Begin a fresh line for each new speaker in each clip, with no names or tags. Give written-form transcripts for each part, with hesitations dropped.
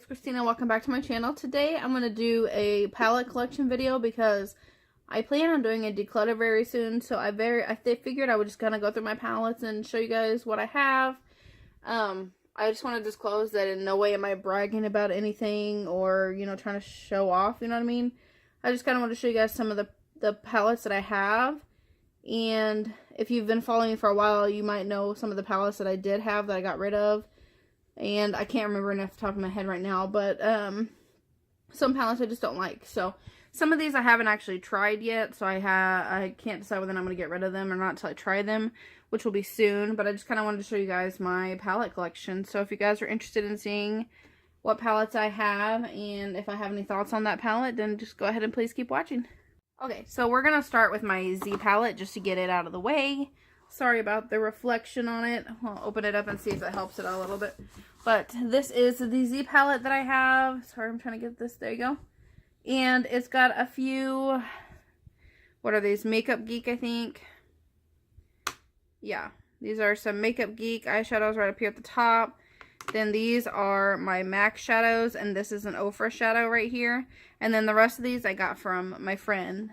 Christina. Welcome back to my channel. Today I'm going to do a palette collection video because I plan on doing a declutter very soon. So I figured I would just kind of go through my palettes and show you guys what I have. I just want to disclose that in no way am I bragging about anything or, you know, trying to show off, you know what I mean? I just kind of want to show you guys some of the palettes that I have. And if you've been following me for a while, you might know some of the palettes that I did have that I got rid of. And I can't remember enough off the top of my head right now, but some palettes I just don't like. So some of these I haven't actually tried yet, so I can't decide whether I'm going to get rid of them or not until I try them, which will be soon. But I just kind of wanted to show you guys my palette collection. So if you guys are interested in seeing what palettes I have and if I have any thoughts on that palette, then just go ahead and please keep watching. Okay, so we're going to start with my Z palette just to get it out of the way. Sorry about the reflection on it. I'll open it up and see if it helps it out a little bit. But this is the Z palette that I have. Sorry, I'm trying to get this. There you go. And it's got a few, what are these? Makeup Geek, I think. Yeah, these are some Makeup Geek eyeshadows right up here at the top. Then these are my MAC shadows, and this is an Ofra shadow right here. And then the rest of these I got from my friend,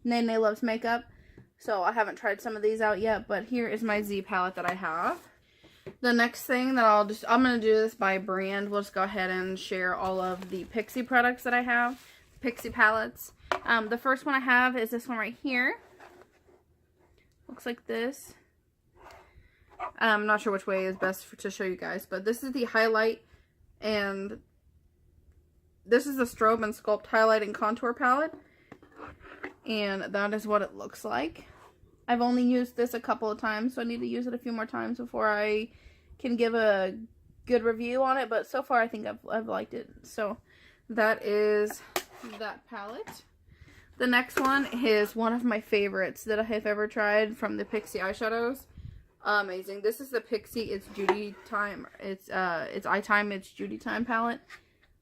Nene Loves Makeup. So I haven't tried some of these out yet, but here is my Z palette that I have. The next thing that I'm going to do this by brand. We'll just go ahead and share all of the Pixie products that I have. Pixie palettes. The first one I have is this one right here. Looks like this. I'm not sure which way is best to show you guys, but this is the highlight, and this is the Strobe and Sculpt Highlight and Contour palette. And that is what it looks like. I've only used this a couple of times, so I need to use it a few more times before I can give a good review on it. But so far, I think I've liked it. So that is that palette. The next one is one of my favorites that I have ever tried from the Pixie eyeshadows. Amazing. This is the Pixie It's Judy Time. It's Eye Time, It's Judy Time palette.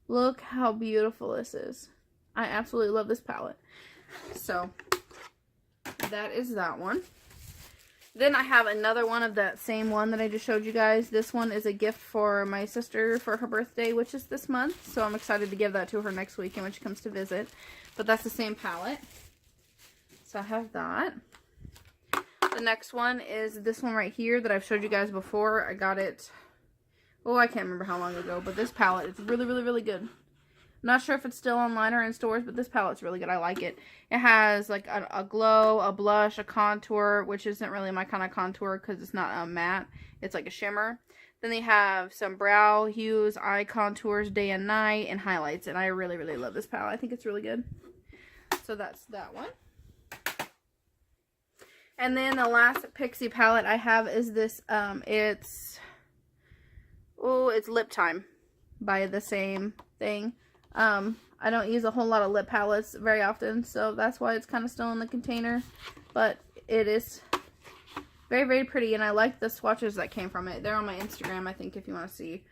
Look how beautiful this is. I absolutely love this palette. So that is that one. Then I have another one of that same one that I just showed you guys. This one is a gift for my sister for her birthday, which is this month. So I'm excited to give that to her next weekend when she comes to visit. But that's the same palette. So I have that. The next one is this one right here that I've showed you guys before. I got it, oh, I can't remember how long ago. But this palette is really, really, really good. I'm not sure if it's still online or in stores, but this palette's really good. I like it. It has like a glow, a blush, a contour, which isn't really my kind of contour because it's not a matte. It's like a shimmer. Then they have some brow hues, eye contours, day and night, and highlights. And I really, really love this palette. I think it's really good. So that's that one. And then the last Pixie palette I have is this. It's Lip Time by the same thing. I don't use a whole lot of lip palettes very often, so that's why it's kind of still in the container. But it is very, very pretty, and I like the swatches that came from it. They're on my Instagram, I think, if you want to see.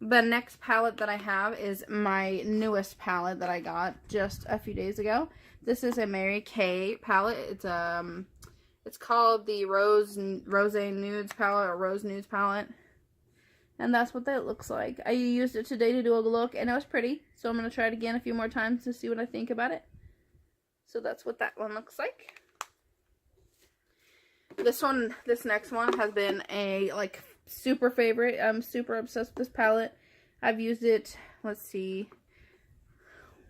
The next palette that I have is my newest palette that I got just a few days ago. This is a Mary Kay palette. It's called the Rose Nudes palette, or Rose Nudes palette. And that's what that looks like. I used it today to do a look, and it was pretty. So I'm going to try it again a few more times to see what I think about it. So that's what that one looks like. This next one has been a, like, super favorite. I'm super obsessed with this palette. I've used it, let's see.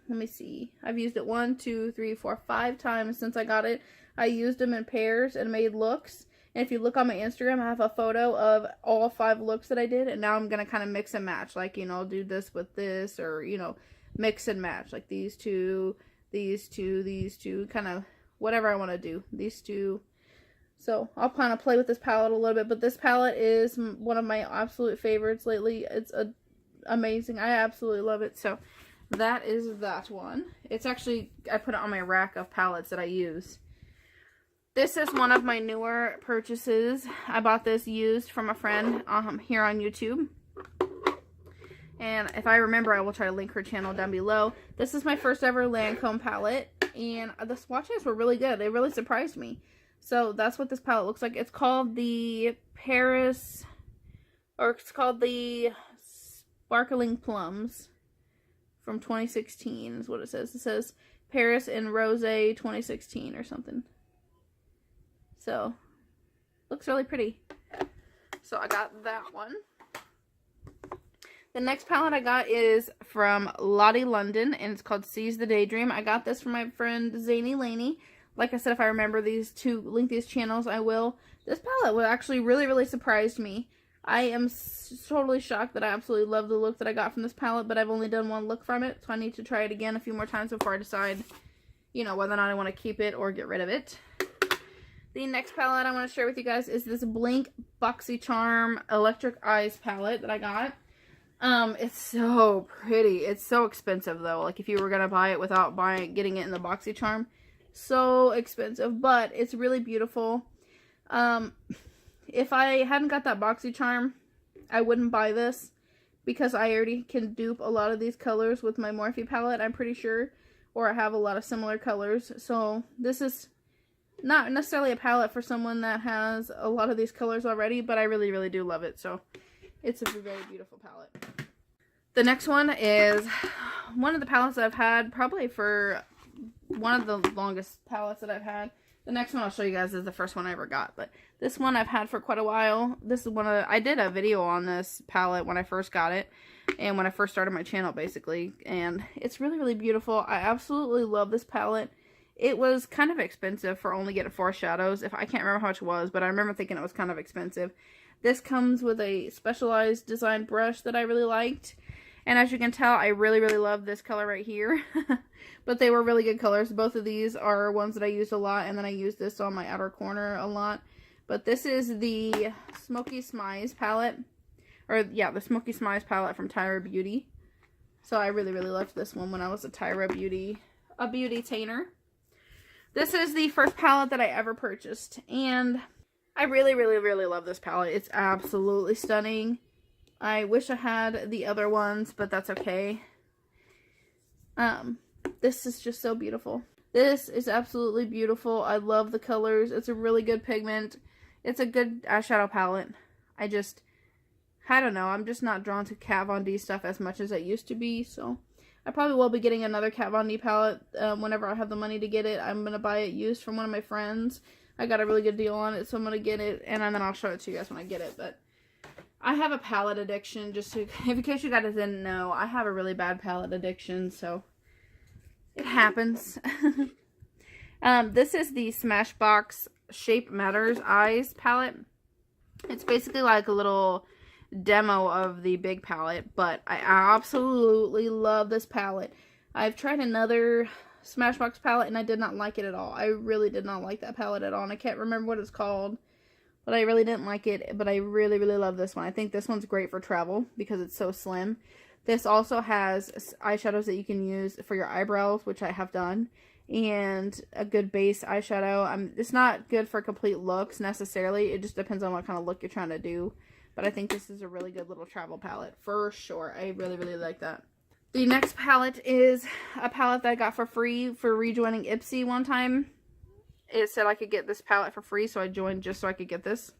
Let me see. I've used it 1, 2, 3, 4, 5 times since I got it. I used them in pairs and made looks. And if you look on my Instagram, I have a photo of all 5 looks that I did. And now I'm going to kind of mix and match. Like, you know, do this with this. Or, you know, mix and match. Like these two, these two, these two. Kind of whatever I want to do. These two. So I'll kind of play with this palette a little bit. But this palette is one of my absolute favorites lately. It's amazing. I absolutely love it. So that is that one. It's actually, I put it on my rack of palettes that I use. This is one of my newer purchases. I bought this used from a friend here on YouTube. And if I remember, I will try to link her channel down below. This is my first ever Lancome palette. And the swatches were really good. They really surprised me. So that's what this palette looks like. It's called the Paris, or it's called the Sparkling Plums from 2016 is what it says. It says Paris and Rose 2016 or something. So, looks really pretty. So I got that one. The next palette I got is from Lottie London, and it's called Seize the Daydream. I got this from my friend Zany Laney. Like I said, if I remember these to link these channels, I will. This palette would actually really surprised me. I am totally shocked that I absolutely love the look that I got from this palette, but I've only done one look from it, so I need to try it again a few more times before I decide, you know, whether or not I want to keep it or get rid of it. The next palette I want to share with you guys is this Blink BoxyCharm Electric Eyes palette that I got. It's so pretty. It's so expensive though. Like if you were gonna buy it without getting it in the BoxyCharm, so expensive, but it's really beautiful. If I hadn't got that BoxyCharm, I wouldn't buy this because I already can dupe a lot of these colors with my Morphe palette, I'm pretty sure, or I have a lot of similar colors. So this is not necessarily a palette for someone that has a lot of these colors already, but I really do love it. So it's a very beautiful palette. The next one is one of the palettes I've had probably for one of the longest palettes that I've had. The next one I'll show you guys is the first one I ever got, but this one I've had for quite a while. This is one of I did a video on this palette when I first got it and when I first started my channel basically, and it's really beautiful. I absolutely love this palette. It was kind of expensive for only getting 4 shadows. I can't remember how much it was, but I remember thinking it was kind of expensive. This comes with a specialized design brush that I really liked. And as you can tell, I really love this color right here. But they were really good colors. Both of these are ones that I used a lot, and then I used this on my outer corner a lot. But this is the Smoky Smize palette. Or, yeah, the Smoky Smize palette from Tyra Beauty. So I really loved this one when I was a Tyra Beauty, beauty-tainer. This is the first palette that I ever purchased, and I really love this palette. It's absolutely stunning. I wish I had the other ones, but that's okay. This is just so beautiful. This is absolutely beautiful. I love the colors. It's a really good pigment. It's a good eyeshadow palette. I don't know. I'm just not drawn to Kat Von D stuff as much as I used to be, so I probably will be getting another Kat Von D palette whenever I have the money to get it. I'm going to buy it used from one of my friends. I got a really good deal on it, so I'm going to get it, and then I'll show it to you guys when I get it. But I have a palette addiction, in case you guys didn't know. I have a really bad palette addiction, so it happens. This is the Smashbox Shape Matters Eyes palette. It's basically like a little demo of the big palette, but I absolutely love this palette. I've tried another Smashbox palette and I did not like it at all. I really did not like that palette at all, and I can't remember what it's called, but I really didn't like it. But I really love this one. I think this one's great for travel because it's so slim. This also has eyeshadows that you can use for your eyebrows, which I have done, and a good base eyeshadow. It's not good for complete looks necessarily. It just depends on what kind of look you're trying to do. But I think this is a really good little travel palette for sure. I really like that. The next palette is a palette that I got for free for rejoining Ipsy one time. It said I could get this palette for free, so I joined just so I could get this.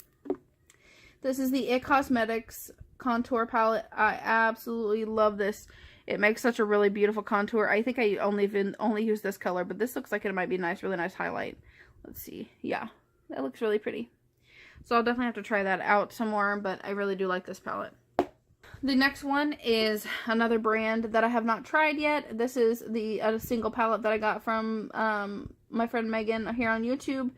This is the It Cosmetics contour palette. I absolutely love this. It makes such a really beautiful contour. I think I only use this color, but this looks like it might be nice, really nice highlight. Let's see. Yeah, that looks really pretty. So I'll definitely have to try that out some more, but I really do like this palette. The next one is another brand that I have not tried yet. This is the single palette that I got from my friend Megan here on YouTube.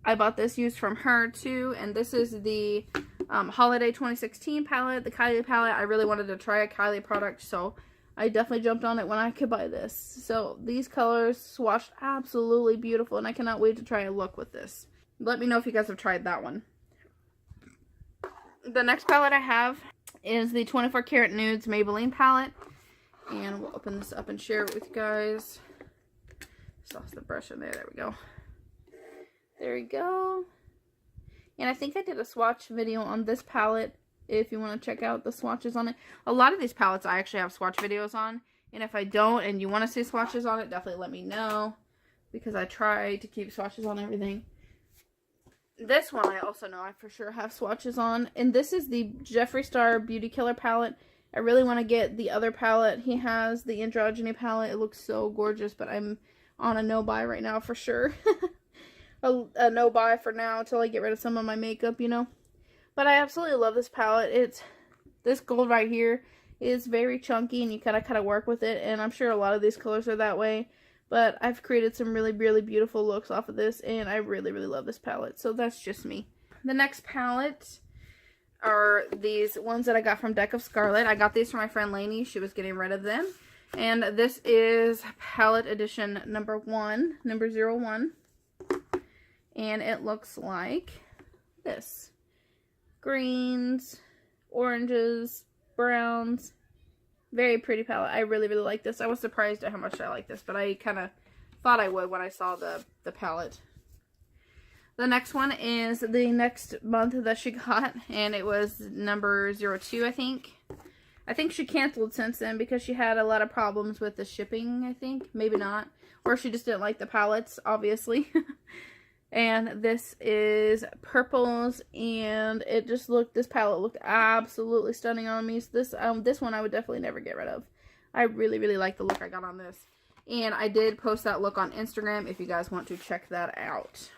I bought this used from her too, and this is the Holiday 2016 palette, the Kylie palette. I really wanted to try a Kylie product, so I definitely jumped on it when I could buy this. So these colors swatched absolutely beautiful, and I cannot wait to try a look with this. Let me know if you guys have tried that one. The next palette I have is the 24 Karat Nudes Maybelline palette. And we'll open this up and share it with you guys. Just lost the brush in there. There we go. There we go. And I think I did a swatch video on this palette if you want to check out the swatches on it. A lot of these palettes I actually have swatch videos on. And if I don't and you want to see swatches on it, definitely let me know, because I try to keep swatches on everything. This one I also know I for sure have swatches on. And this is the Jeffree Star Beauty Killer palette. I really want to get the other palette. He has the Androgyny palette. It looks so gorgeous, but I'm on a no-buy right now for sure. a no-buy for now until I get rid of some of my makeup, you know. But I absolutely love this palette. This gold right here is very chunky, and you kind of work with it, and I'm sure a lot of these colors are that way. But I've created some really, really beautiful looks off of this, and I really, really love this palette. So that's just me. The next palette are these ones that I got from Deck of Scarlet. I got these from my friend Lainey. She was getting rid of them. And this is palette edition number 01. And it looks like this. Greens, oranges, browns. Very pretty palette. I really, really like this. I was surprised at how much I like this, but I kind of thought I would when I saw the palette. The next one is the next month that she got, and it was number 02, I think. I think she canceled since then because she had a lot of problems with the shipping, I think. Maybe not. Or she just didn't like the palettes, obviously. And this is purples, and it just looked, this palette looked absolutely stunning on me. So this one I would definitely never get rid of. I really, really like the look I got on this. And I did post that look on Instagram if you guys want to check that out.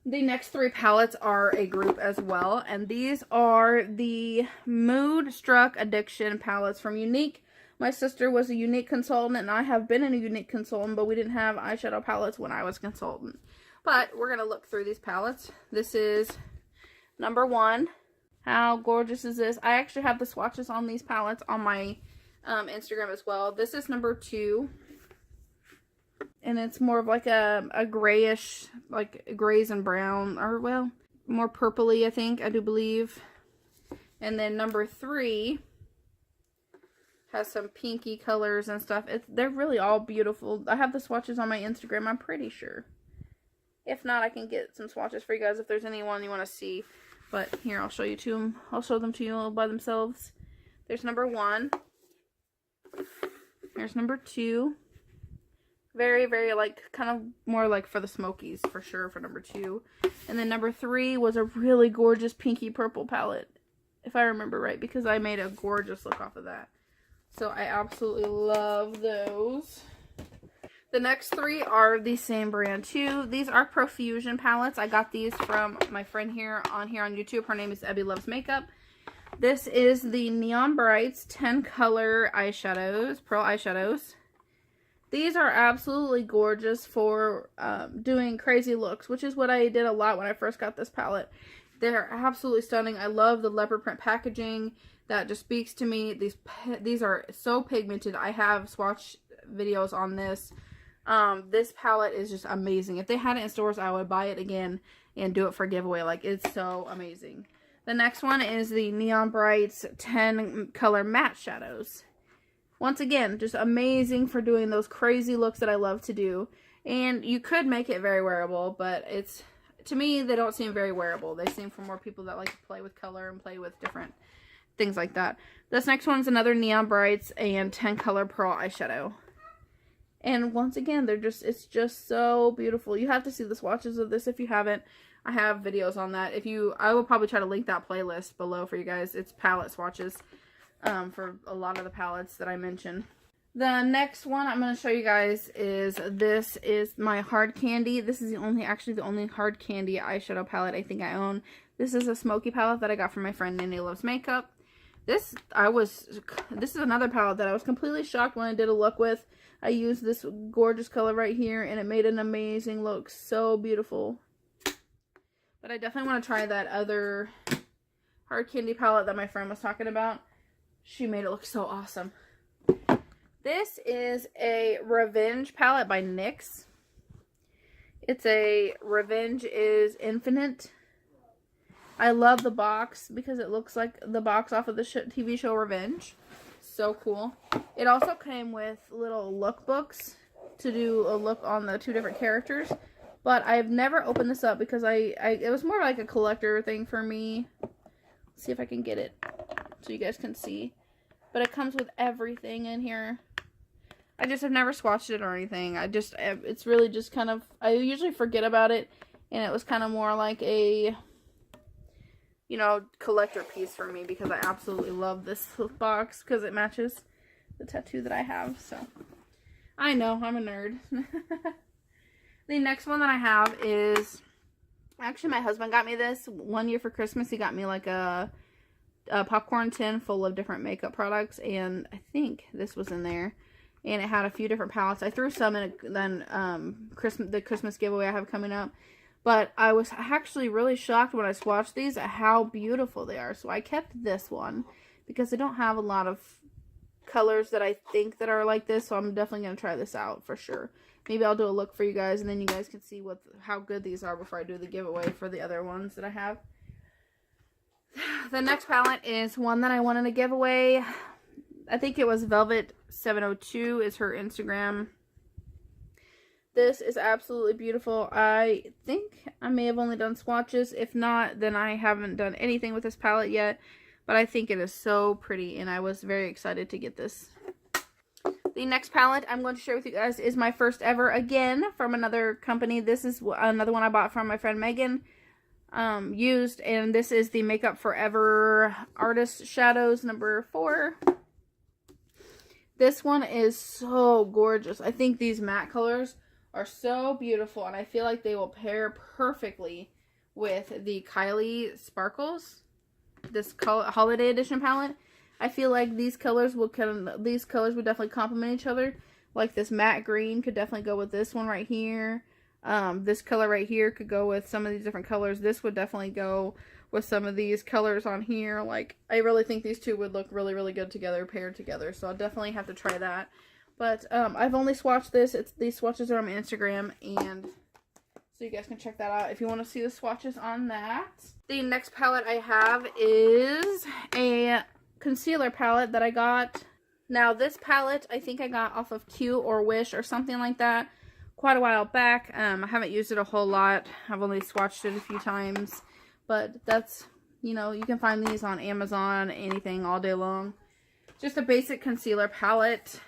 The next three palettes are a group as well, and these are the Mood Struck Addiction palettes from Unique. My sister was a Unique consultant, and I have been in a Unique consultant, but we didn't have eyeshadow palettes when I was consultant. But we're going to look through these palettes. This is number 1. How gorgeous is this? I actually have the swatches on these palettes on my Instagram as well. This is number 2. And it's more of like a grayish, like grays and brown, or well, more purpley, I think, I do believe. And then number 3 has some pinky colors and stuff. They're really all beautiful. I have the swatches on my Instagram, I'm pretty sure. If not, I can get some swatches for you guys if there's anyone you want to see. But here, I'll show you to them. I'll show them to you all by themselves. There's number 1. There's number 2. Very, very, like, kind of more like for the smokies, for sure, for number 2. And then number 3 was a really gorgeous pinky purple palette, if I remember right, because I made a gorgeous look off of that. So I absolutely love those. The next 3 are the same brand too. These are Profusion palettes. I got these from my friend here on YouTube. Her name is Ebby Loves Makeup. This is the Neon Brights 10 color eyeshadows, pearl eyeshadows. These are absolutely gorgeous for doing crazy looks, which is what I did a lot when I first got this palette. They're absolutely stunning. I love the leopard print packaging. That just speaks to me. These are so pigmented. I have swatch videos on this. This palette is just amazing. If they had it in stores, I would buy it again and do it for a giveaway. Like, it's so amazing. The next one is the Neon Brights 10 color matte shadows. Once again, just amazing for doing those crazy looks that I love to do. And you could make it very wearable, but to me, they don't seem very wearable. They seem for more people that like to play with color and play with different things like that. This next one's another Neon Brights and 10 color pearl eyeshadow. And once again, it's just so beautiful. You have to see the swatches of this if you haven't. I have videos on that. I will probably try to link that playlist below for you guys. It's palette swatches for a lot of the palettes that I mentioned. The next one I'm going to show you guys is my Hard Candy. This is actually the only Hard Candy eyeshadow palette I think I own. This is a smoky palette that I got from my friend Nanny Loves Makeup. This is another palette that I was completely shocked when I did a look with. I used this gorgeous color right here, and it made an amazing look. So beautiful. But I definitely want to try that other Hard Candy palette that my friend was talking about. She made it look so awesome. This is a Revenge palette by NYX. It's a Revenge is Infinite. I love the box because it looks like the box off of the TV show Revenge. So cool. It also came with little lookbooks to do a look on the 2 different characters. But I've never opened this up because it was more like a collector thing for me. Let's see if I can get it so you guys can see. But it comes with everything in here. I just have never swatched it or anything. It's really just kind of, I usually forget about it. And it was kind of more like a, you know, collector piece for me because I absolutely love this box because it matches the tattoo that I have. So I know, I'm a nerd. The next one that I have is, actually my husband got me this one year for Christmas. He got me like a popcorn tin full of different makeup products, and I think this was in there, and it had a few different palettes. I threw some in the Christmas giveaway I have coming up, but I was actually really shocked when I swatched these at how beautiful they are. So I kept this one because I don't have a lot of colors that I think that are like this, so I'm definitely going to try this out for sure. Maybe I'll do a look for you guys, and then you guys can see how good these are before I do the giveaway for the other ones that I have. The next palette is one that I wanted to give away. I think it was Velvet702 is her Instagram. This is absolutely beautiful. I think I may have only done swatches. If not, then I haven't done anything with this palette yet. But I think it is so pretty, and I was very excited to get this. The next palette I'm going to share with you guys is my first ever, again, from another company. This is another one I bought from my friend Megan, used, and this is the Makeup Forever Artist Shadows number 4. This one is so gorgeous. I think these matte colors are so beautiful, and I feel like they will pair perfectly with the Kylie Sparkles, this holiday edition palette. I feel like these colors would definitely complement each other. Like this matte green could definitely go with this one right here. This color right here could go with some of these different colors. This would definitely go with some of these colors on here. Like, I really think these two would look really, really good together, paired together. So I'll definitely have to try that. But I've only swatched this. These swatches are on my Instagram, and so you guys can check that out if you want to see the swatches on that. The next palette I have is a concealer palette that I got. Now this palette I think I got off of Q or Wish or something like that quite a while back. I haven't used it a whole lot. I've only swatched it a few times, but that's, you know, you can find these on Amazon, anything, all day long. Just a basic concealer palette.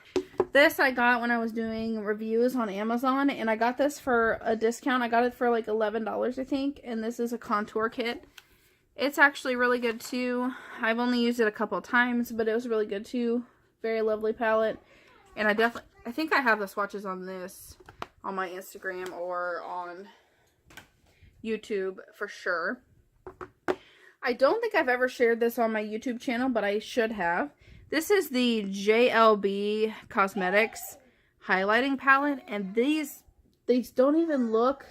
This I got when I was doing reviews on Amazon, and I got this for a discount. I got it for like $11 I think, and this is a contour kit. It's actually really good too. I've only used it a couple of times, but it was really good too. Very lovely palette. And I think I have the swatches on this on my Instagram or on YouTube for sure. I don't think I've ever shared this on my YouTube channel, but I should have. This is the JLB Cosmetics highlighting palette, and these don't even look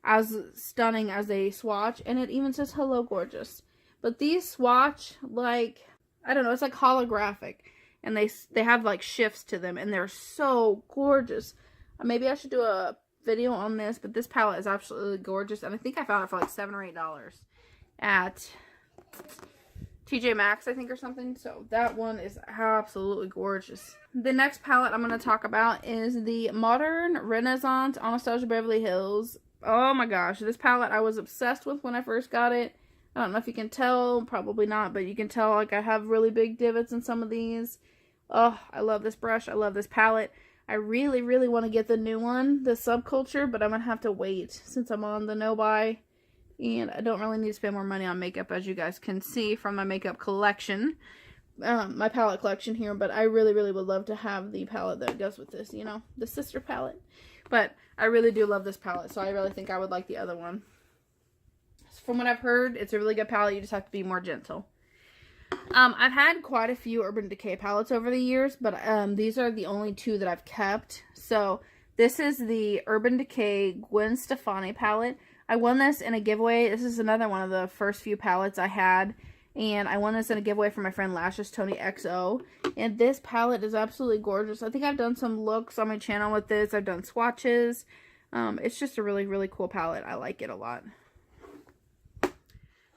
as stunning as a swatch, and it even says hello gorgeous. But these swatch like, I don't know, it's like holographic, and they have like shifts to them, and they're so gorgeous. Maybe I should do a video on this, but this palette is absolutely gorgeous, and I think I found it for like $7 or $8 at TJ Maxx, I think, or something. So that one is absolutely gorgeous. The next palette I'm going to talk about is the Modern Renaissance Anastasia Beverly Hills. Oh my gosh, this palette I was obsessed with when I first got it. I don't know if you can tell, probably not, but you can tell like I have really big divots in some of these. Oh, I love this brush. I love this palette. I really, really want to get the new one, the Subculture, but I'm going to have to wait since I'm on the no-buy. And I don't really need to spend more money on makeup, as you guys can see from my makeup collection. My palette collection here, but I really, really would love to have the palette that goes with this, you know, the sister palette. But I really do love this palette, so I really think I would like the other one. From what I've heard, it's a really good palette. You just have to be more gentle. I've had quite a few Urban Decay palettes over the years, but these are the only two that I've kept. So this is the Urban Decay Gwen Stefani palette. I won this in a giveaway. This is another one of the first few palettes I had, and I won this in a giveaway from my friend Lashes Tony XO. And this palette is absolutely gorgeous. I think I've done some looks on my channel with this. I've done swatches. It's just a really, really cool palette. I like it a lot.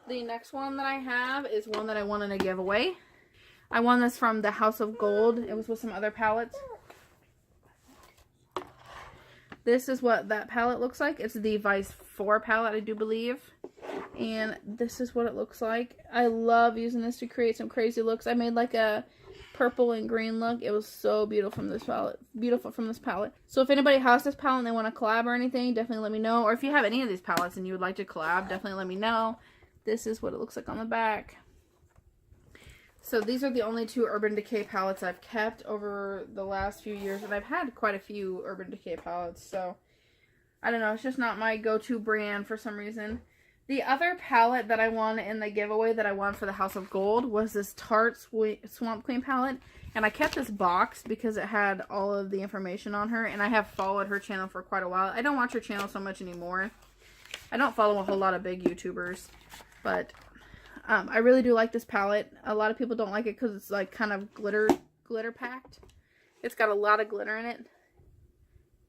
The next one that I have is one that I won in a giveaway. I won this from the House of Gold. It was with some other palettes. This is what that palette looks like. It's the Vice 4 palette, I do believe. And this is what it looks like. I love using this to create some crazy looks. I made like a purple and green look. It was so beautiful from this palette. Beautiful from this palette. So if anybody has this palette and they want to collab or anything, definitely let me know. Or if you have any of these palettes and you would like to collab, definitely let me know. this is what it looks like on the back. So these are the only 2 Urban Decay palettes I've kept over the last few years. And I've had quite a few Urban Decay palettes. So, I don't know. It's just not my go-to brand for some reason. The other palette that I won in the giveaway that I won for the House of Gold was this Tarte Swamp Queen palette. And I kept this box because it had all of the information on her. And I have followed her channel for quite a while. I don't watch her channel so much anymore. I don't follow a whole lot of big YouTubers. But I really do like this palette. A lot of people don't like it because it's like kind of glitter packed. It's got a lot of glitter in it.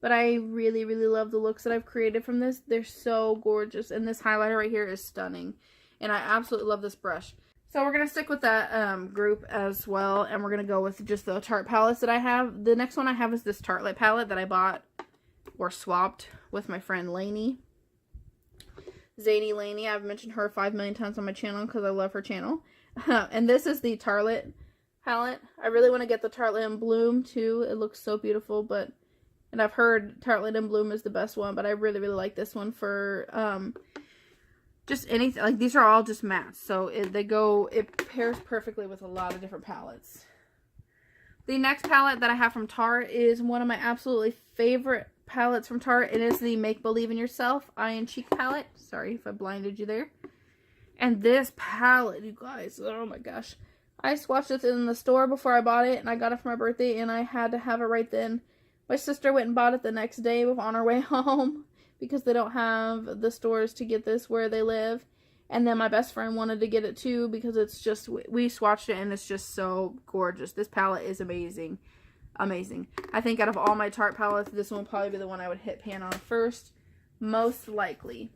But I really, really love the looks that I've created from this. They're so gorgeous. And this highlighter right here is stunning. And I absolutely love this brush. So we're going to stick with that group as well. And we're going to go with just the Tarte palettes that I have. The next one I have is this Tartelette palette that I bought or swapped with my friend Lainey. Zany Lainey. I've mentioned her 5 million times on my channel because I love her channel. And this is the Tartelette palette. I really want to get the Tartelette in Bloom too. It looks so beautiful, and I've heard Tartelette in Bloom is the best one, but I really, really like this one for just anything. Like, these are all just mattes, so it pairs perfectly with a lot of different palettes. The next palette that I have from Tarte is one of my absolutely favorite palettes from Tarte. It is the Make Believe in Yourself Eye and Cheek palette. Sorry if I blinded you there. And this palette, you guys, oh my gosh. I swatched it in the store before I bought it, and I got it for my birthday, and I had to have it right then. My sister went and bought it the next day on our way home because they don't have the stores to get this where they live. And then my best friend wanted to get it too because it's just, we swatched it and it's just so gorgeous. This palette is amazing. Amazing. I think out of all my Tarte palettes, this one will probably be the one I would hit pan on first. Most likely.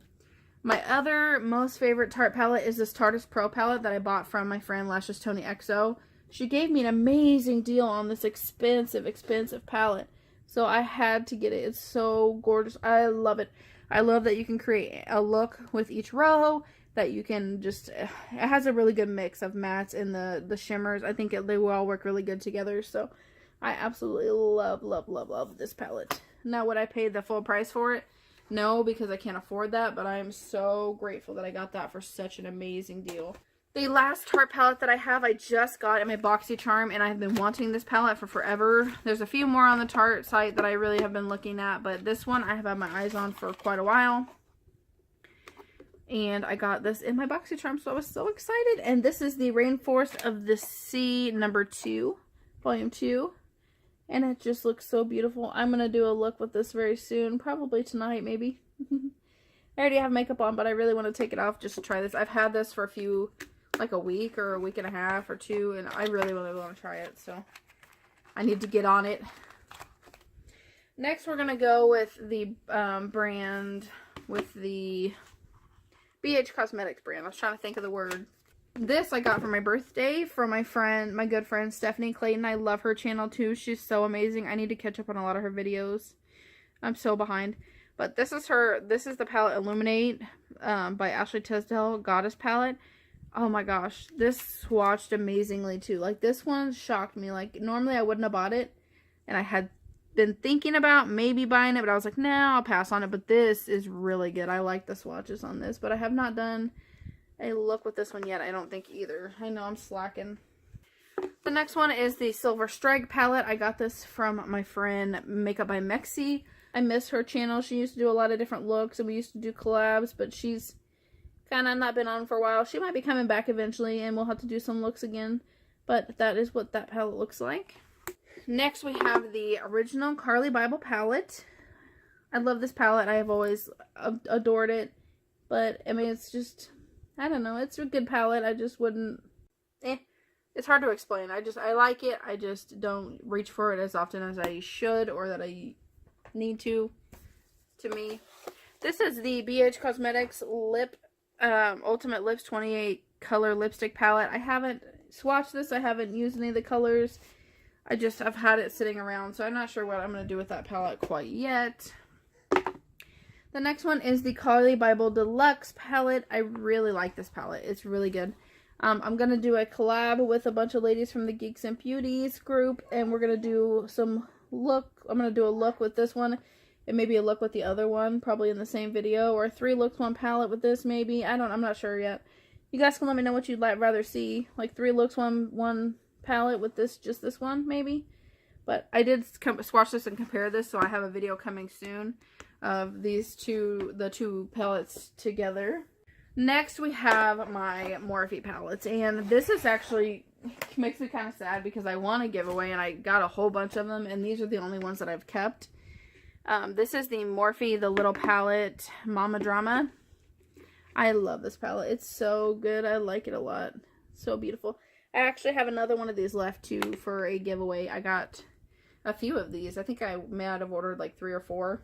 My other most favorite Tarte palette is this Tarteist Pro palette that I bought from my friend Lashes Tony XO. She gave me an amazing deal on this expensive palette. So I had to get it. It's so gorgeous. I love it. I love that you can create a look with each row. That you can just, it has a really good mix of mattes and the shimmers. I think they will all work really good together. So I absolutely love, love, love, love this palette. Now, would I pay the full price for it? No, because I can't afford that. But I am so grateful that I got that for such an amazing deal. The last Tarte palette that I have, I just got in my BoxyCharm, and I've been wanting this palette for forever. There's a few more on the Tarte site that I really have been looking at, but this one I have had my eyes on for quite a while. And I got this in my BoxyCharm, so I was so excited. And this is the Rainforest of the Sea #2, Volume 2. And it just looks so beautiful. I'm going to do a look with this very soon, probably tonight, maybe. I already have makeup on, but I really want to take it off just to try this. I've had this for a few, like a week or a week and a half or 2, and I really, really want to try it, so I need to get on it. Next, we're going to go with the brand, with the BH Cosmetics brand. I was trying to think of the word. This I got for my birthday from my good friend Stephanie Clayton. I love her channel too. She's so amazing. I need to catch up on a lot of her videos. I'm so behind. But this is the palette Illuminate by Ashley Tisdale Goddess palette. Oh my gosh, this swatched amazingly too. Like, this one shocked me. Like, normally I wouldn't have bought it, and I had been thinking about maybe buying it, but I was like, nah, I'll pass on it. But this is really good. I like the swatches on this, but I have not done a look with this one yet, I don't think either. I know I'm slacking. The next one is the Silver Strike palette. I got this from my friend Makeup by Mexi. I miss her channel. She used to do a lot of different looks, and we used to do collabs, but she's kind of not been on for a while. She might be coming back eventually, and we'll have to do some looks again, but that is what that palette looks like. Next, we have the original Carly Bible palette. I love this palette. I have always adored it, but I mean, it's just, I don't know, it's a good palette. I just wouldn't, it's hard to explain. I like it. I just don't reach for it as often as I should, or that I need to me. This is the BH Cosmetics Ultimate Lips 28 color lipstick palette. I haven't swatched this. I haven't used any of the colors. I've had it sitting around, so I'm not sure what I'm going to do with that palette quite yet. The next one is the Carly Bible Deluxe palette. I really like this palette. It's really good. I'm going to do a collab with a bunch of ladies from the Geeks and Beauties group, and we're going to do some look. I'm going to do a look with this one, and maybe a look with the other one, probably in the same video, or 3 looks, 1 palette with this, maybe. I'm not sure yet. You guys can let me know what you'd rather see. Like 3 looks, one palette with this, just this one, maybe. But I did swatch this and compare this, so I have a video coming soon of the 2 palettes together. Next, we have my Morphe palettes, and this is actually makes me kind of sad because I want to give away, and I got a whole bunch of them, and these are the only ones that I've kept. This is the Morphe, the little palette, Mama Drama. I love this palette. It's so good. I like it a lot. So beautiful. I actually have another one of these left, too, for a giveaway. I got a few of these. I think I may have ordered like 3 or 4.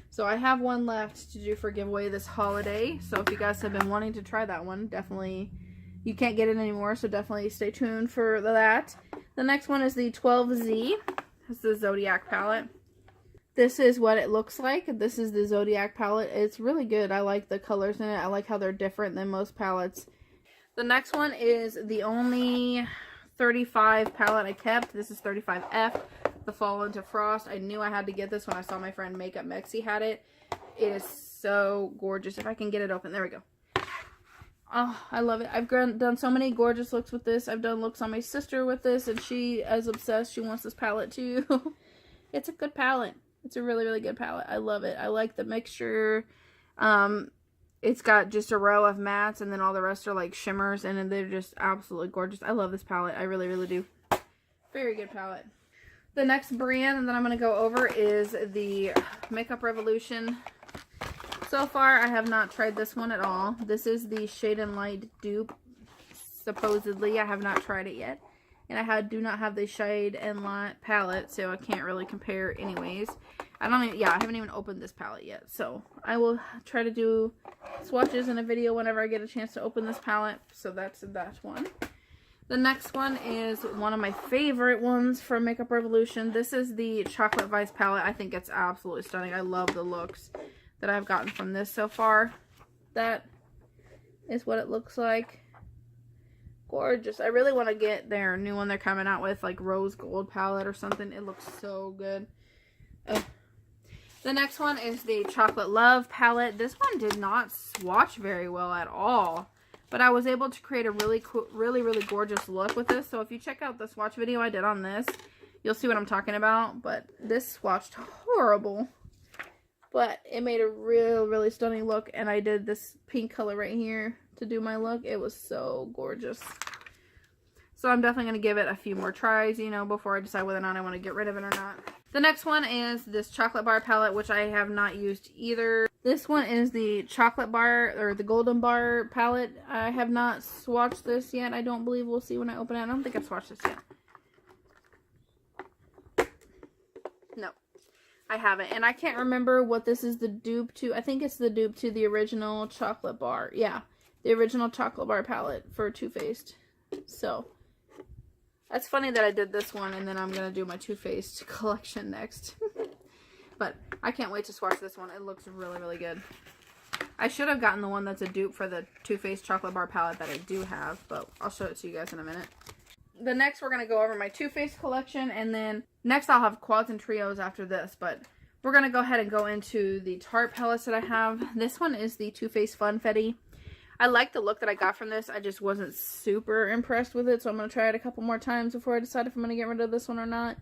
So I have one left to do for giveaway this holiday. So if you guys have been wanting to try that one, definitely, you can't get it anymore, so definitely stay tuned for that. The next one is the 12Z. This is the Zodiac palette. This is what it looks like. This is the Zodiac palette. It's really good. I like the colors in it. I like how they're different than most palettes. The next one is the only 35 palette I kept. This is 35F. The Fall into Frost. I knew I had to get this when I saw my friend Makeup Mexi had it. It is so gorgeous. If I can get it open. There we go. Oh, I love it. I've done so many gorgeous looks with this. I've done looks on my sister with this, and she is obsessed. She wants this palette too. It's a good palette. It's a really, really good palette. I love it. I like the mixture. It's got just a row of mattes, and then all the rest are like shimmers, and they're just absolutely gorgeous. I love this palette. I really, really do. Very good palette. The next brand that I'm going to go over is the Makeup Revolution. So far, I have not tried this one at all. This is the Shade and Light dupe, supposedly. I have not tried it yet. And I do not have the Shade and Light palette, so I can't really compare anyways. I haven't even opened this palette yet. So I will try to do swatches in a video whenever I get a chance to open this palette. So that's that one. The next one is one of my favorite ones from Makeup Revolution. This is the Chocolate Vice palette. I think it's absolutely stunning. I love the looks that I've gotten from this so far. That is what it looks like. Gorgeous. I really want to get their new one they're coming out with, like Rose Gold palette or something. It looks so good. The next one is the Chocolate Love palette. This one did not swatch very well at all. But I was able to create a really cool, really gorgeous look with this. So if you check out the swatch video I did on this, you'll see what I'm talking about. But this swatched horrible. But it made a really stunning look. And I did this pink color right here to do my look. It was so gorgeous. So I'm definitely going to give it a few more tries, you know, before I decide whether or not I want to get rid of it or not. The next one is this Chocolate Bar palette, which I have not used either. This one is the Chocolate Bar, or the Golden Bar palette. I have not swatched this yet. I don't believe. We'll see when I open it. I don't think I've swatched this yet. No, I haven't. And I can't remember what this is the dupe to. I think it's the dupe to the original Chocolate Bar. Yeah, the original Chocolate Bar palette for Too Faced. So that's funny that I did this one, and then I'm going to do my Too Faced collection next. But I can't wait to swatch this one. It looks really good. I should have gotten the one that's a dupe for the Too Faced Chocolate Bar palette that I do have, but I'll show it to you guys in a minute. The next, we're going to go over my Too Faced collection, and then next I'll have quads and trios after this, but we're going to go ahead and go into the Tarte palettes that I have. This one is the Too Faced Funfetti. I like the look that I got from this. I just wasn't super impressed with it, so I'm going to try it a couple more times before I decide if I'm going to get rid of this one or not.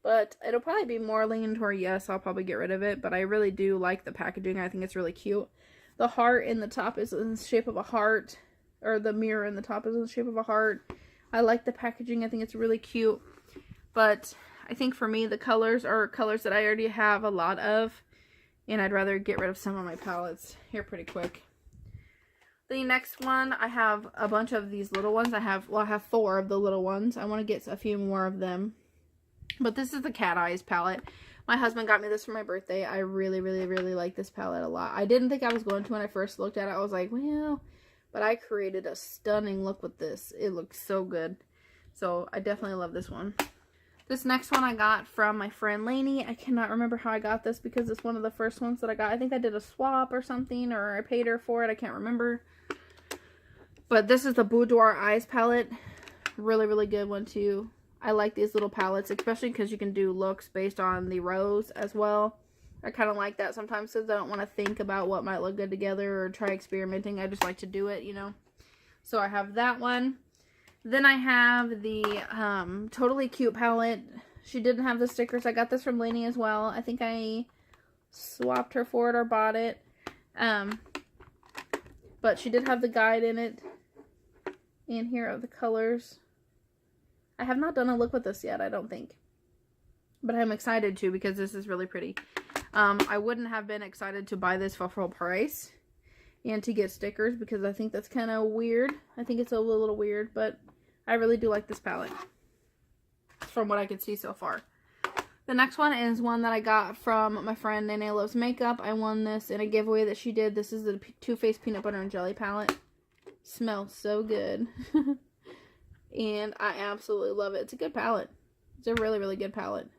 But it'll probably be more leaning toward yes, I'll probably get rid of it. But I really do like the packaging. I think it's really cute. The heart in the top is in the shape of a heart. Or the mirror in the top is in the shape of a heart. I like the packaging. I think it's really cute. But I think for me, the colors are colors that I already have a lot of. And I'd rather get rid of some of my palettes here pretty quick. The next one, I have a bunch of these little ones. I have 4 of the little ones. I want to get a few more of them. But this is the Cat Eyes palette. My husband got me this for my birthday. I really like this palette a lot. I didn't think I was going to when I first looked at it. I was like, well, but I created a stunning look with this. It looks so good. So I definitely love this one. This next one I got from my friend Lainey. I cannot remember how I got this because it's one of the first ones that I got. I think I did a swap or something, or I paid her for it. I can't remember. But this is the Boudoir Eyes palette. Really good one too. I like these little palettes, especially because you can do looks based on the rows as well. I kind of like that sometimes because I don't want to think about what might look good together or try experimenting. I just like to do it, you know. So I have that one. Then I have the Totally Cute palette. She didn't have the stickers. I got this from Lainey as well. I think I swapped her for it or bought it. But she did have the guide in it. And here are the colors. I have not done a look with this yet, I don't think. But I'm excited to because this is really pretty. I wouldn't have been excited to buy this for full price and to get stickers because I think that's kind of weird. I think it's a little weird, but I really do like this palette from what I could see so far. The next one is one that I got from my friend Nene Loves Makeup. I won this in a giveaway that she did. This is the Too Faced Peanut Butter and Jelly palette. Smells so good. And I absolutely love it. It's a good palette. It's a really, really good palette.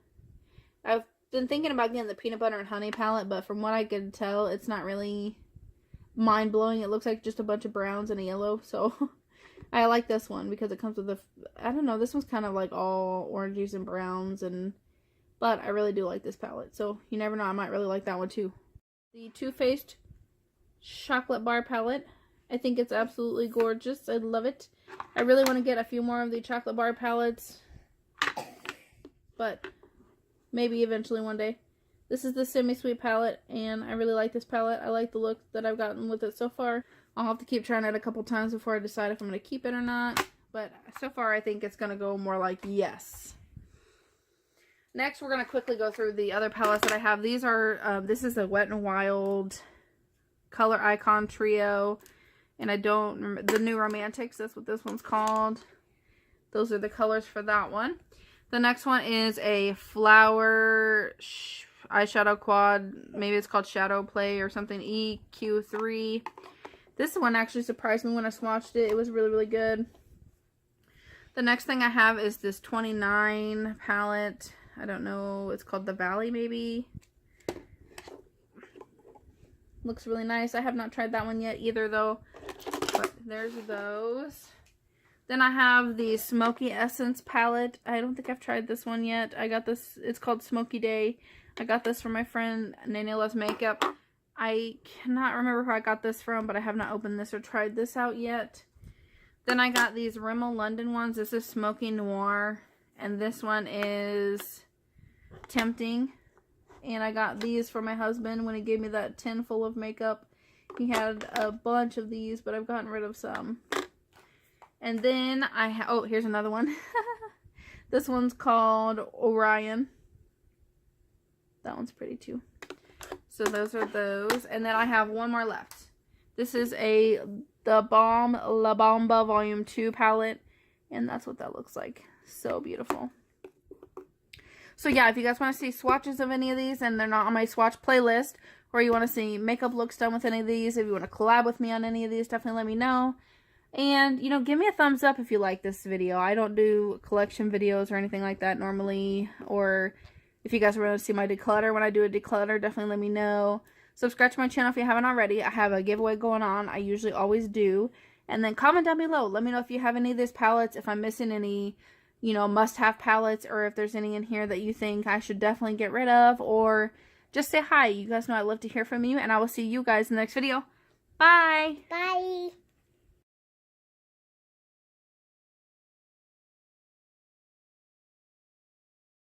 I've been thinking about getting the Peanut Butter and Honey palette, but from what I could tell, it's not really mind-blowing. It looks like just a bunch of browns and a yellow, so I like this one because it comes with a, I don't know, this one's kind of like all oranges and browns, but I really do like this palette, so you never know, I might really like that one too. The Too Faced Chocolate Bar palette. I think it's absolutely gorgeous. I love it. I really want to get a few more of the chocolate bar palettes, but maybe eventually one day. This is the Semi-Sweet palette, and I really like this palette. I like the look that I've gotten with it so far. I'll have to keep trying it a couple times before I decide if I'm going to keep it or not, but so far I think it's going to go more like yes. Next, we're going to quickly go through the other palettes that I have. These are, this is the Wet n Wild Color Icon Trio. And I don't remember, the New Romantics, that's what this one's called. Those are the colors for that one. The next one is a flower eyeshadow quad. Maybe it's called Shadow Play or something. EQ3. This one actually surprised me when I swatched it. It was really, really good. The next thing I have is this 29 palette. I don't know. It's called The Valley, maybe. Looks really nice. I have not tried that one yet either, though. But there's those. Then I have the Smoky Essence palette. I don't think I've tried this one yet. I got this. It's called Smoky Day. I got this from my friend Nene Loves Makeup. I cannot remember who I got this from, but I have not opened this or tried this out yet. Then I got these Rimmel London ones. This is Smoky Noir. And this one is Tempting. And I got these for my husband when he gave me that tin full of makeup. He had a bunch of these, but I've gotten rid of some. And then I have, oh, here's another one. This one's called Orion. That one's pretty too. So those are those. And then I have one more left. This is the Balm La Bamba Volume 2 palette. And that's what that looks like. So beautiful. So yeah, if you guys want to see swatches of any of these and they're not on my swatch playlist, or you want to see makeup looks done with any of these, if you want to collab with me on any of these, definitely let me know. And, you know, give me a thumbs up if you like this video. I don't do collection videos or anything like that normally. Or if you guys want to see my declutter, when I do a declutter, definitely let me know. Subscribe to my channel if you haven't already. I have a giveaway going on. I usually always do. And then comment down below. Let me know if you have any of these palettes, if I'm missing any, you know, must-have palettes, or if there's any in here that you think I should definitely get rid of, or just say hi. You guys know I love to hear from you, and I will see you guys in the next video. Bye!
Bye!